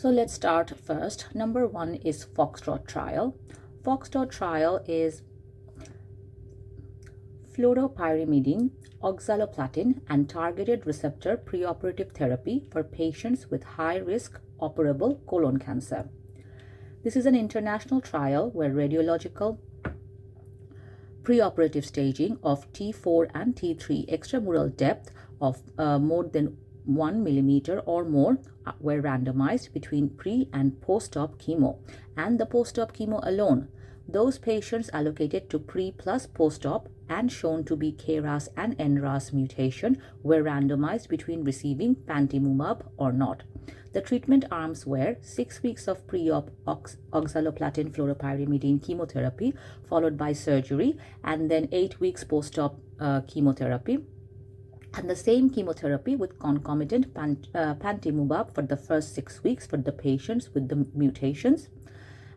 So let's start first. Number one is Foxtrot trial. Foxtrot trial is fluoropyrimidine, oxaliplatin, and targeted receptor preoperative therapy for patients with high-risk operable colon cancer. This is an international trial where radiological preoperative staging of T4 and T3 extramural depth of more than 1 millimeter or more were randomized between pre and post-op chemo and the post-op chemo alone. Those patients allocated to pre plus post-op and shown to be KRAS and NRAS mutation were randomized between receiving panitumumab or not. The treatment arms were 6 weeks of pre-op oxaliplatin fluoropyrimidine chemotherapy followed by surgery, and then 8 weeks post-op chemotherapy, and the same chemotherapy with concomitant panitumumab for the first 6 weeks for the patients with the mutations,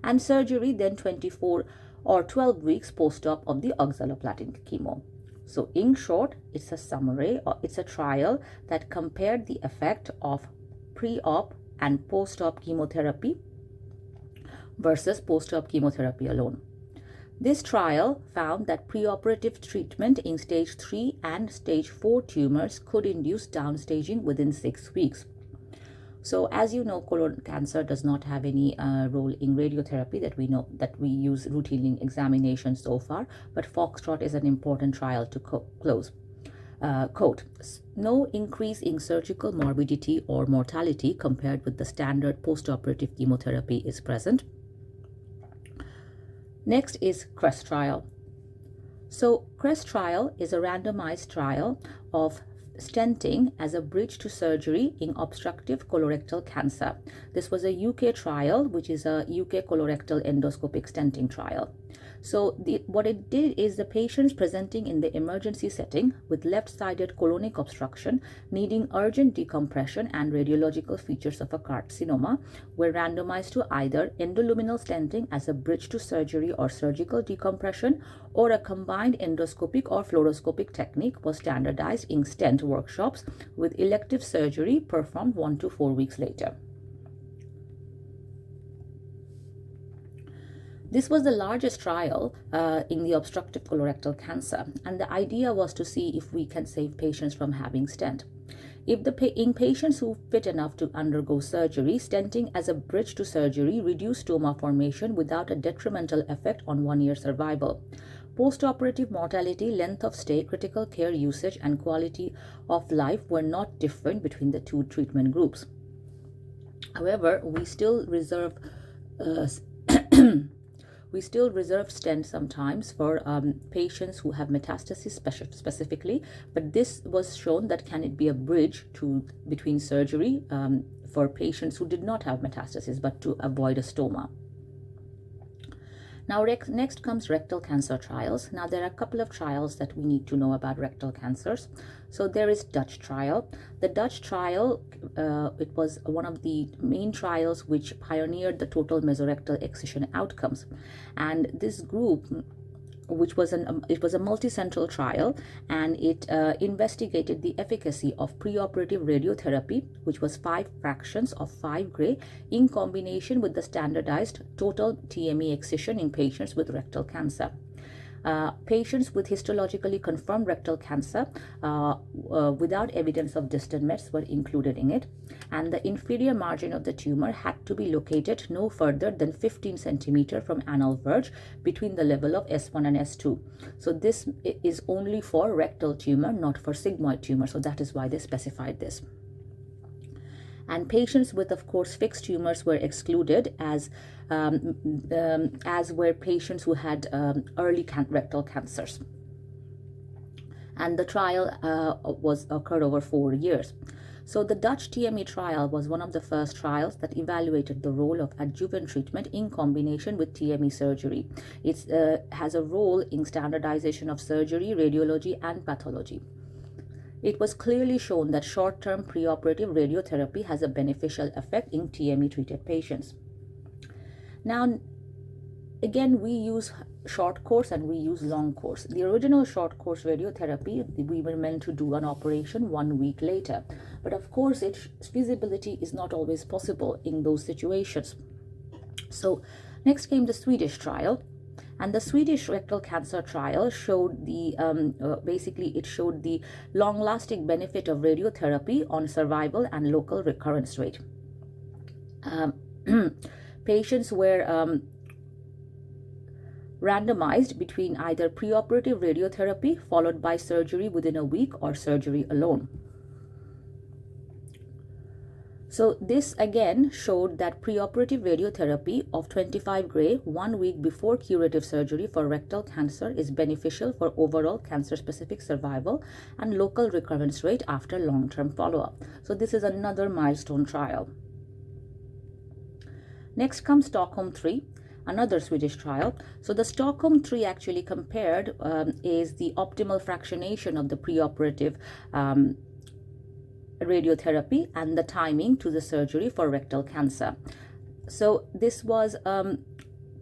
and surgery then 24 or 12 weeks post-op of the oxaliplatin chemo. So in short, it's a summary, or it's a trial that compared the effect of pre-op and post-op chemotherapy versus post-op chemotherapy alone. This trial found that preoperative treatment in stage 3 and stage 4 tumors could induce downstaging within 6 weeks. So as you know, colon cancer does not have any role in radiotherapy that we know, that we use routinely in examinations so far, but Foxtrot is an important trial to quote, no increase in surgical morbidity or mortality compared with the standard postoperative chemotherapy is present. Next is Crest trial. So Crest trial is a randomized trial of stenting as a bridge to surgery in obstructive colorectal cancer. This was a UK trial, which is a UK colorectal endoscopic stenting trial. So what it did is the patients presenting in the emergency setting with left-sided colonic obstruction needing urgent decompression and radiological features of a carcinoma were randomized to either endoluminal stenting as a bridge to surgery or surgical decompression, or a combined endoscopic or fluoroscopic technique was standardized in stent workshops with elective surgery performed 1 to 4 weeks later. This was the largest trial in the obstructive colorectal cancer, and the idea was to see if we can save patients from having stent. In patients who fit enough to undergo surgery, stenting as a bridge to surgery reduced stoma formation without a detrimental effect on 1-year survival. Postoperative mortality, length of stay, critical care usage, and quality of life were not different between the two treatment groups. However, we still reserve stent sometimes for patients who have metastasis specifically, but this was shown that can it be a bridge between surgery for patients who did not have metastasis but to avoid a stoma. Now next comes rectal cancer trials. Now there are a couple of trials that we need to know about rectal cancers. So there is Dutch trial. The Dutch trial, it was one of the main trials which pioneered the total mesorectal excision outcomes. And this group, which was it was a multicentral trial, and it investigated the efficacy of preoperative radiotherapy, which was 5 fractions of 5 Gray, in combination with the standardized total TME excision in patients with rectal cancer. Patients with histologically confirmed rectal cancer without evidence of distant mets were included in it, and the inferior margin of the tumor had to be located no further than 15 centimeter from anal verge between the level of S1 and S2. So this is only for rectal tumor, not for sigmoid tumor, so that is why they specified this. And patients with, of course, fixed tumors were excluded, as were patients who had early rectal cancers. And the trial occurred over 4 years. So the Dutch TME trial was one of the first trials that evaluated the role of adjuvant treatment in combination with TME surgery. It has a role in standardization of surgery, radiology, and pathology. It was clearly shown that short-term preoperative radiotherapy has a beneficial effect in TME-treated patients. Now, again, we use short course and we use long course. The original short course radiotherapy, we were meant to do an operation 1 week later. But of course, its feasibility is not always possible in those situations. So next came the Swedish trial. And the Swedish rectal cancer trial showed the, basically it showed the long-lasting benefit of radiotherapy on survival and local recurrence rate. Patients were randomized between either preoperative radiotherapy followed by surgery within a week or surgery alone. So this again showed that preoperative radiotherapy of 25 Gray 1 week before curative surgery for rectal cancer is beneficial for overall cancer-specific survival and local recurrence rate after long-term follow-up. So this is another milestone trial. Next comes Stockholm 3, another Swedish trial. So the Stockholm 3 actually compared is the optimal fractionation of the preoperative radiotherapy and the timing to the surgery for rectal cancer. So this was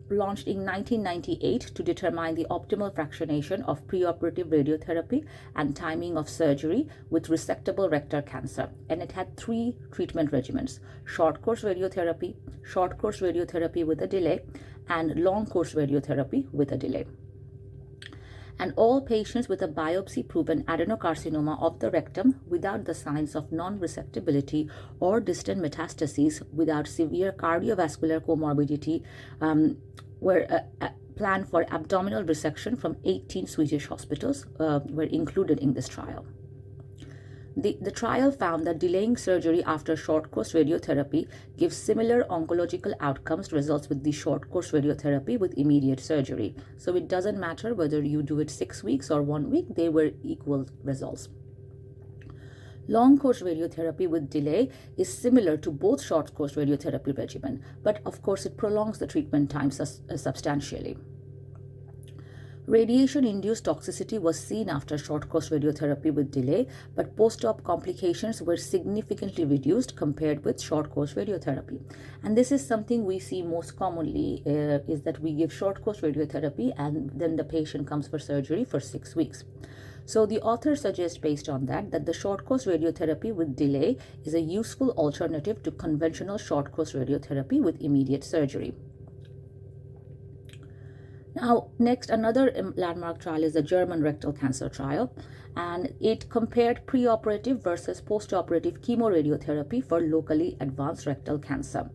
launched in 1998 to determine the optimal fractionation of preoperative radiotherapy and timing of surgery with resectable rectal cancer. And it had 3 treatment regimens: short course radiotherapy with a delay, and long course radiotherapy with a delay. And all patients with a biopsy-proven adenocarcinoma of the rectum without the signs of non-resectability or distant metastases without severe cardiovascular comorbidity were planned for abdominal resection from 18 Swedish hospitals were included in this trial. The trial found that delaying surgery after short course radiotherapy gives similar oncological outcomes results with the short course radiotherapy with immediate surgery. So it doesn't matter whether you do it 6 weeks or 1 week, they were equal results. Long course radiotherapy with delay is similar to both short course radiotherapy regimen, but of course it prolongs the treatment time substantially. Radiation-induced toxicity was seen after short-course radiotherapy with delay, but post-op complications were significantly reduced compared with short-course radiotherapy. And this is something we see most commonly, is that we give short-course radiotherapy and then the patient comes for surgery for 6 weeks. So the author suggests, based on that the short-course radiotherapy with delay is a useful alternative to conventional short-course radiotherapy with immediate surgery. Now, next, another landmark trial is the German rectal cancer trial, and it compared preoperative versus postoperative chemoradiotherapy for locally advanced rectal cancer.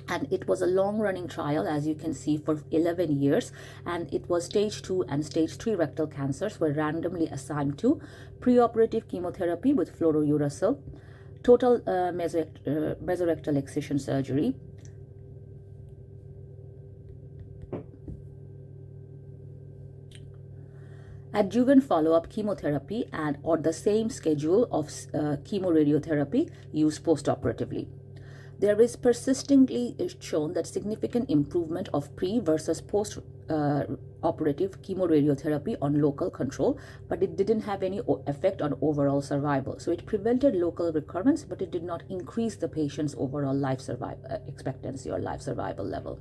And it was a long-running trial, as you can see, for 11 years, and it was stage 2 and stage 3 rectal cancers were randomly assigned to preoperative chemotherapy with fluorouracil, total mesorectal excision surgery, adjuvant follow-up chemotherapy, and or the same schedule of chemoradiotherapy used postoperatively. There is persistently shown that significant improvement of pre versus post operative chemoradiotherapy on local control, but it didn't have any effect on overall survival. So it prevented local recurrence, but it did not increase the patient's overall life expectancy or life survival level.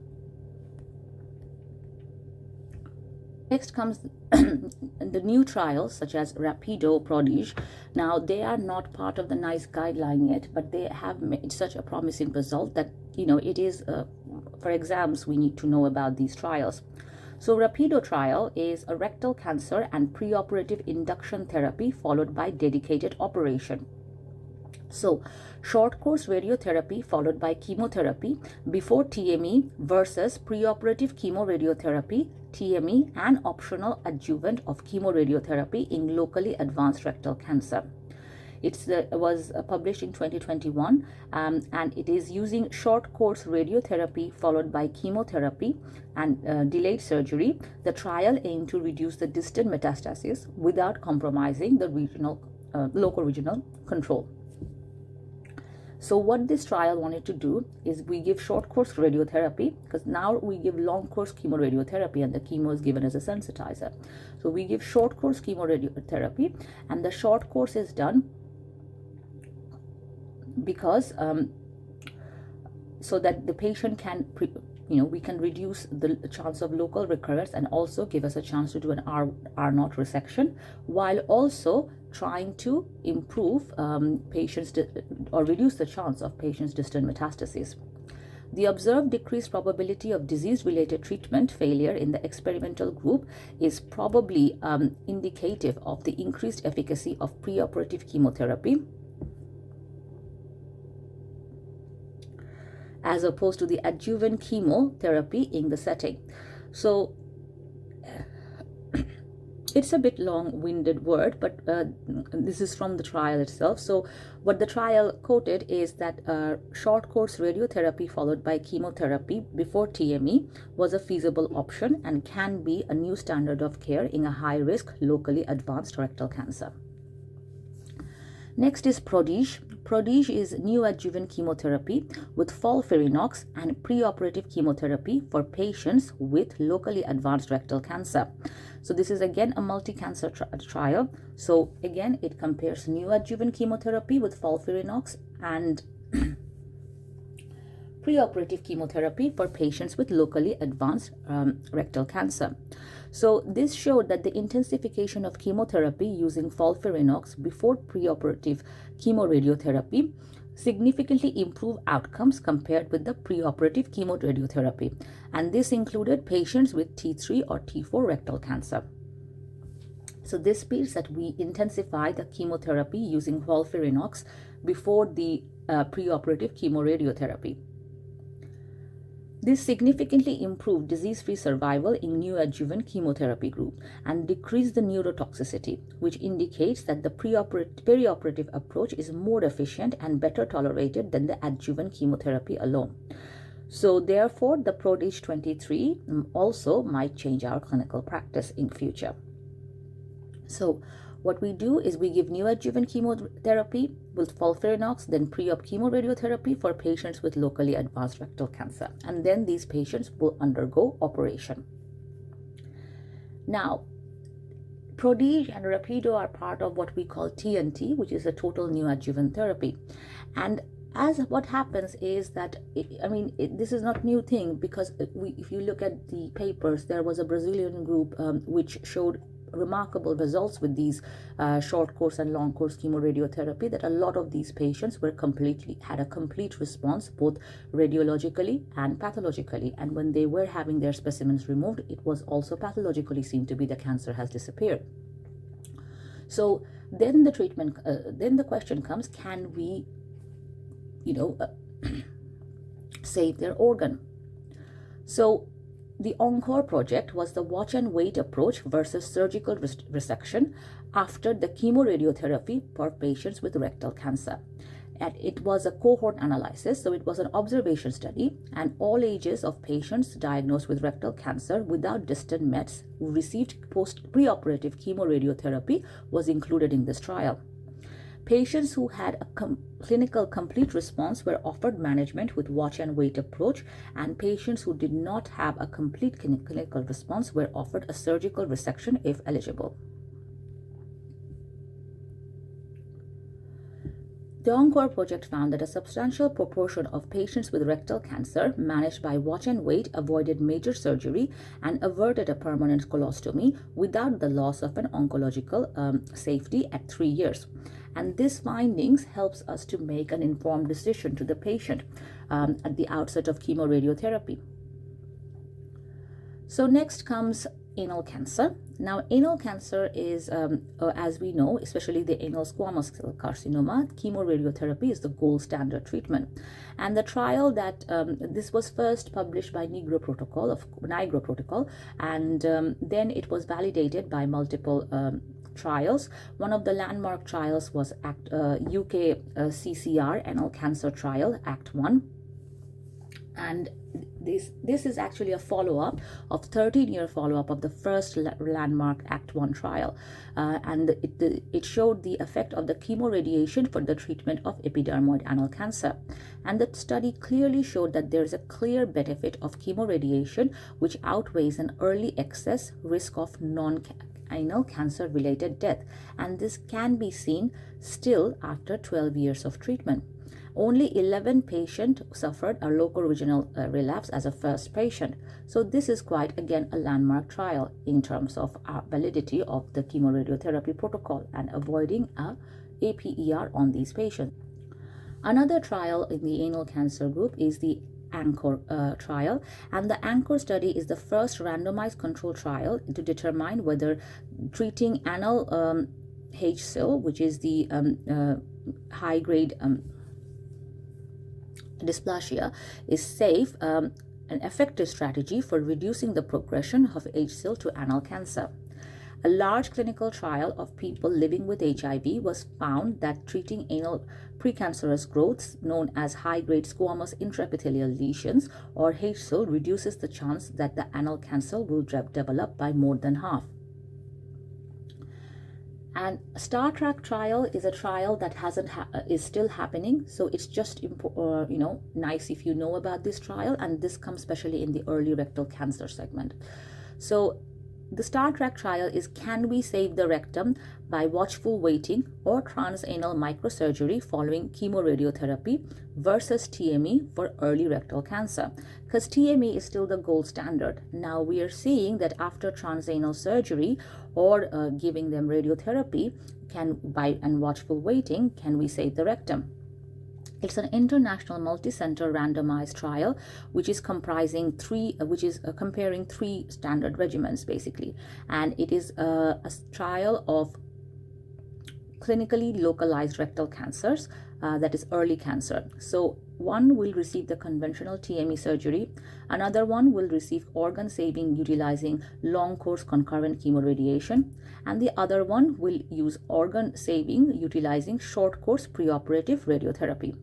Next comes the new trials such as Rapido, Prodige. Now, they are not part of the NICE guideline yet, but they have made such a promising result that, it is, for exams, we need to know about these trials. So Rapido trial is a rectal cancer and preoperative induction therapy followed by dedicated operation. So, short course radiotherapy followed by chemotherapy before TME versus preoperative chemoradiotherapy, TME, and optional adjuvant of chemoradiotherapy in locally advanced rectal cancer. It was published in 2021, and it is using short course radiotherapy followed by chemotherapy and delayed surgery. The trial aimed to reduce the distant metastasis without compromising the local regional control. So what this trial wanted to do is we give short course radiotherapy, because now we give long course chemoradiotherapy and the chemo is given as a sensitizer. So we give short course chemoradiotherapy, and the short course is done because so that the patient can we can reduce the chance of local recurrence and also give us a chance to do an R0 resection, while also trying to improve patients or reduce the chance of patients' distant metastases. The observed decreased probability of disease-related treatment failure in the experimental group is probably indicative of the increased efficacy of preoperative chemotherapy as opposed to the adjuvant chemotherapy in the setting. So it's a bit long-winded word, but this is from the trial itself. So what the trial quoted is that short course radiotherapy followed by chemotherapy before TME was a feasible option and can be a new standard of care in a high-risk, locally advanced rectal cancer. Next is PRODIGE. PRODIGE is neoadjuvant chemotherapy with FOLFIRINOX and preoperative chemotherapy for patients with locally advanced rectal cancer. So this is again a multi-cancer trial. So again, it compares neoadjuvant chemotherapy with FOLFIRINOX and preoperative chemotherapy for patients with locally advanced rectal cancer. So this showed that the intensification of chemotherapy using FOLFIRINOX before preoperative chemoradiotherapy significantly improved outcomes compared with the preoperative chemoradiotherapy, and this included patients with T3 or T4 rectal cancer. So this means that we intensify the chemotherapy using FOLFIRINOX before the preoperative chemoradiotherapy. This significantly improved disease-free survival in neoadjuvant chemotherapy group and decreased the neurotoxicity, which indicates that the perioperative approach is more efficient and better tolerated than the adjuvant chemotherapy alone. So therefore, the PRODIGE 23 also might change our clinical practice in future. So what we do is we give neoadjuvant chemotherapy with FOLFIRINOX, then pre-op chemoradiotherapy for patients with locally advanced rectal cancer. And then these patients will undergo operation. Now, PRODIGE and RAPIDO are part of what we call TNT, which is a total neoadjuvant therapy. And as what happens is that, this is not new thing, because if you look at the papers, there was a Brazilian group which showed remarkable results with these short course and long course chemoradiotherapy, that a lot of these patients had a complete response both radiologically and pathologically, and when they were having their specimens removed, it was also pathologically seen to be the cancer has disappeared. So then the treatment then the question comes, can we save their organ? So the ENCORE project was the watch and wait approach versus surgical resection after the chemoradiotherapy for patients with rectal cancer. And it was a cohort analysis, so it was an observation study, and all ages of patients diagnosed with rectal cancer without distant mets who received preoperative chemoradiotherapy was included in this trial. Patients who had a clinical complete response were offered management with watch and wait approach, and patients who did not have a complete clinical response were offered a surgical resection if eligible. The ENCORE project found that a substantial proportion of patients with rectal cancer managed by watch and wait avoided major surgery and averted a permanent colostomy without the loss of an oncological safety at 3 years. And this findings helps us to make an informed decision to the patient at the outset of chemoradiotherapy. So next comes anal cancer. Now, anal cancer is, as we know, especially the anal squamous cell carcinoma, chemoradiotherapy is the gold standard treatment. And the trial that this was first published by NIGRO protocol, and then it was validated by multiple trials. One of the landmark trials was UK CCR anal cancer trial, Act 1. And this is actually a follow-up of 13-year follow-up of the first landmark Act 1 trial, and it showed the effect of the chemoradiation for the treatment of epidermoid anal cancer. And the study clearly showed that there is a clear benefit of chemoradiation which outweighs an early excess risk of anal cancer related death, and this can be seen still after 12 years of treatment. Only 11 patients suffered a local regional relapse as a first patient. So this is quite, again, a landmark trial in terms of validity of the chemoradiotherapy protocol and avoiding a APER on these patients. Another trial in the anal cancer group is the ANCHOR trial, and the ANCHOR study is the first randomized control trial to determine whether treating anal HSIL, which is the high-grade dysplasia, is safe, an effective strategy for reducing the progression of HSIL to anal cancer. A large clinical trial of people living with HIV was found that treating anal precancerous growths, known as high-grade squamous intraepithelial lesions or HSIL, reduces the chance that the anal cancer will develop by more than half. And Star Trek trial is a trial that is still happening, so it's just nice if you know about this trial, and this comes especially in the early rectal cancer segment. So the Star Trek trial is, can we save the rectum by watchful waiting or transanal microsurgery following chemoradiotherapy versus TME for early rectal cancer? Because TME is still the gold standard. Now we are seeing that after transanal surgery or giving them radiotherapy, and watchful waiting, can we save the rectum? It's an international multi-center randomized trial which is comparing three standard regimens basically, and it is a trial of clinically localized rectal cancers, that is early cancer. So one will receive the conventional TME surgery, another one will receive organ saving utilizing long course concurrent chemoradiation, and the other one will use organ saving utilizing short course preoperative radiotherapy.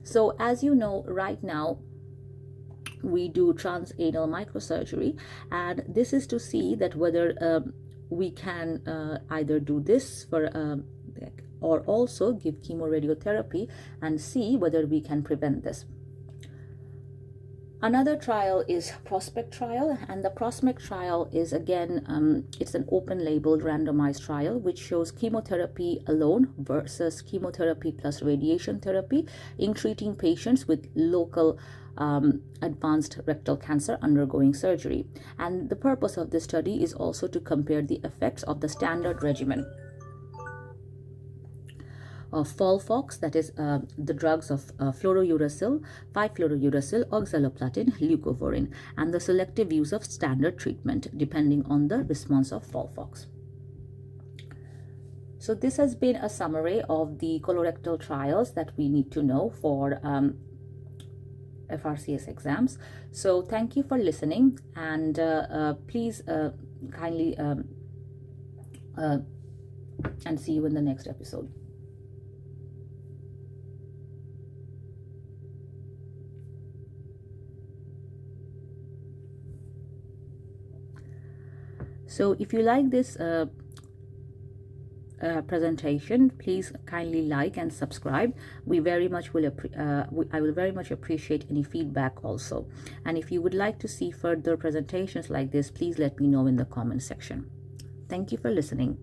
So as you know, right now we do transanal microsurgery, and this is to see that whether we can either do this for or also give chemoradiotherapy and see whether we can prevent this. Another trial is Prospect trial, and the Prospect trial is, again, it's an open label randomized trial which shows chemotherapy alone versus chemotherapy plus radiation therapy in treating patients with local advanced rectal cancer undergoing surgery. And the purpose of this study is also to compare the effects of the standard regimen of Folfox, that is the drugs of fluorouracil, 5-fluorouracil, oxaliplatin, leucovorin, and the selective use of standard treatment depending on the response of Folfox. So this has been a summary of the colorectal trials that we need to know for FRCS exams. So thank you for listening, and please kindly and see you in the next episode. So if you like this presentation, please kindly like and subscribe. I will very much appreciate any feedback also. And if you would like to see further presentations like this, please let me know in the comment section. Thank you for listening.